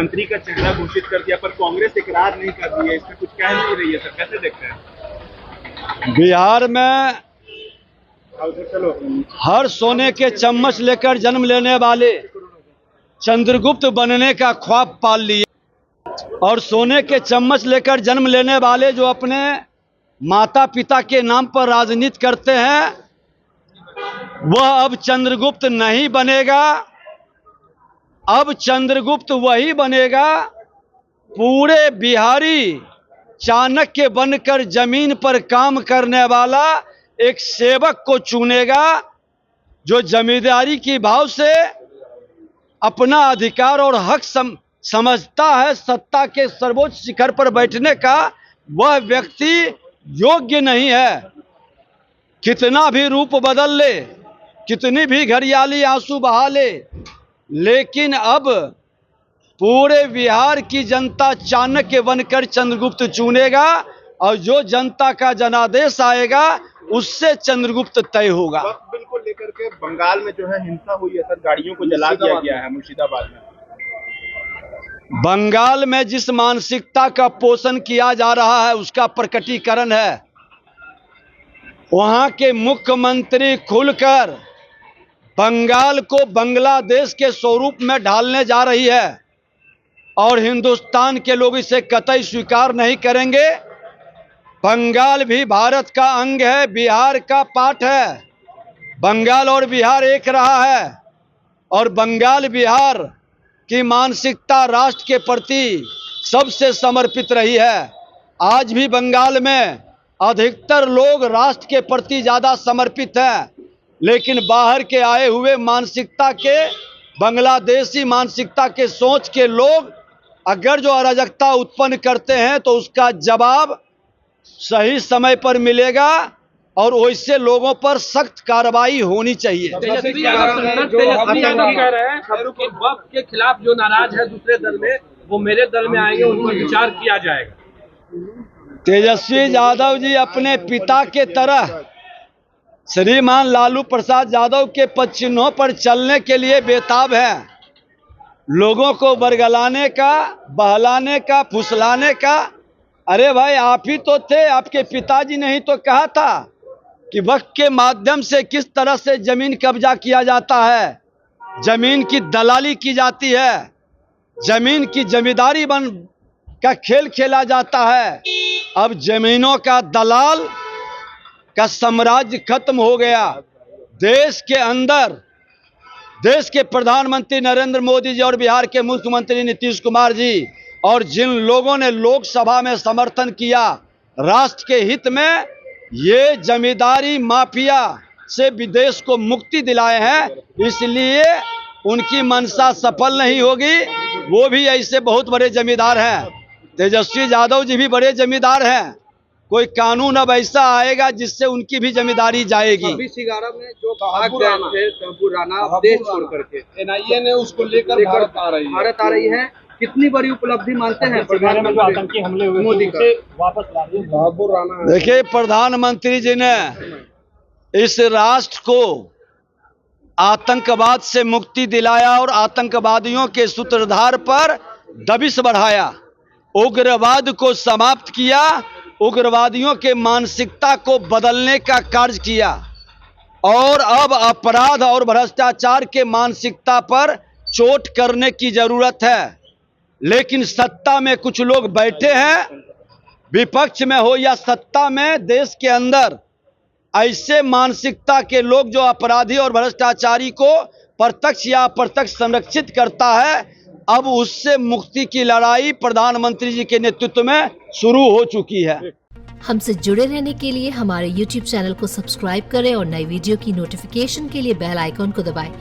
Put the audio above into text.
मंत्री का चेहरा घोषित कर दिया, पर कांग्रेस इकरार नहीं कर रही है, इसमें कुछ कह नहीं रही है सर, कैसे देखते हैं? बिहार में हर सोने के चम्मच लेकर जन्म लेने वाले चंद्रगुप्त बनने का ख्वाब पाल लिए और सोने के चम्मच लेकर जन्म लेने वाले जो अपने माता पिता के नाम पर राजनीति करते हैं, वह अब चंद्रगुप्त नहीं बनेगा। अब चंद्रगुप्त वही बनेगा, पूरे बिहारी चाणक्य बनकर जमीन पर काम करने वाला एक सेवक को चुनेगा, जो जमींदारी की भाव से अपना अधिकार और हक समझता है। सत्ता के सर्वोच्च शिखर पर बैठने का वह व्यक्ति योग्य नहीं है। कितना भी रूप बदल ले, कितनी भी घड़ियाली आंसू बहा ले, लेकिन अब पूरे बिहार की जनता चाणक्य बनकर चंद्रगुप्त चुनेगा और जो जनता का जनादेश आएगा उससे चंद्रगुप्त तय होगा। बिल को लेकर के बंगाल में जो है हिंसा हुई है सर, गाड़ियों को जला दिया गया है मुर्शिदाबाद में। बंगाल में जिस मानसिकता का पोषण किया जा रहा है उसका प्रकटीकरण है। वहां के मुख्यमंत्री खुलकर बंगाल को बांग्लादेश के स्वरूप में ढालने जा रही है और हिंदुस्तान के लोग इसे कतई स्वीकार नहीं करेंगे। बंगाल भी भारत का अंग है, बिहार का पार्ट है। बंगाल और बिहार एक रहा है और बंगाल बिहार की मानसिकता राष्ट्र के प्रति सबसे समर्पित रही है। आज भी बंगाल में अधिकतर लोग राष्ट्र के प्रति ज्यादा समर्पित हैं, लेकिन बाहर के आए हुए मानसिकता के, बांग्लादेशी मानसिकता के सोच के लोग अगर जो अराजकता उत्पन्न करते हैं तो उसका जवाब सही समय पर मिलेगा और वैसे लोगों पर सख्त कार्रवाई होनी चाहिए। तेजस्वी कह रहे हैं कि वक्त के खिलाफ जो नाराज है दूसरे दल में, वो मेरे दल में आएंगे, उन पर विचार किया जाएगा। तेजस्वी यादव जी अपने पिता के तरह श्रीमान लालू प्रसाद यादव के पद चिन्हों पर चलने के लिए बेताब हैं। लोगों को बरगलाने का, बहलाने का, फुसलाने का। अरे भाई, आप ही तो थे, आपके पिताजी ने ही तो कहा था कि वक्त के माध्यम से किस तरह से जमीन कब्जा किया जाता है, जमीन की दलाली की जाती है, जमीन की जमींदारी बन का खेल खेला जाता है। अब जमीनों का दलाल का साम्राज्य खत्म हो गया। देश के अंदर देश के प्रधानमंत्री नरेंद्र मोदी जी और बिहार के मुख्यमंत्री नीतीश कुमार जी और जिन लोगों ने लोकसभा में समर्थन किया राष्ट्र के हित में, ये जमींदारी माफिया से विदेश को मुक्ति दिलाए हैं, इसलिए उनकी मंशा सफल नहीं होगी। वो भी ऐसे बहुत बड़े जमींदार हैं, तेजस्वी यादव जी भी बड़े जमींदार हैं। कोई कानून अब ऐसा आएगा जिससे उनकी भी जमींदारी जाएगी। में जो भाग गए थे तंबू राणा देश छोड़ करके, एनआईए ने उसको लेकर भारत आ रही है। कितनी बड़ी उपलब्धि मानते हैं प्रधानमंत्री? आतंकी हमले हुए मोदी का वापस ला दिया बाबू राणा। देखिए, प्रधानमंत्री जी ने इस राष्ट्र को आतंकवाद से मुक्ति दिलाया और आतंकवादियों के सूत्रधार पर दबिश बढ़ाया, उग्रवाद को समाप्त किया, उग्रवादियों के मानसिकता को बदलने का कार्य किया और अब अपराध और भ्रष्टाचार के मानसिकता पर चोट करने की जरूरत है। लेकिन सत्ता में कुछ लोग बैठे हैं, विपक्ष में हो या सत्ता में, देश के अंदर ऐसे मानसिकता के लोग जो अपराधी और भ्रष्टाचारी को प्रत्यक्ष या अप्रत्यक्ष संरक्षित करता है। अब उससे मुक्ति की लड़ाई प्रधानमंत्री जी के नेतृत्व में शुरू हो चुकी है। हमसे जुड़े रहने के लिए हमारे YouTube चैनल को सब्सक्राइब करें और नई वीडियो की नोटिफिकेशन के लिए बेल आइकॉन को दबाएं।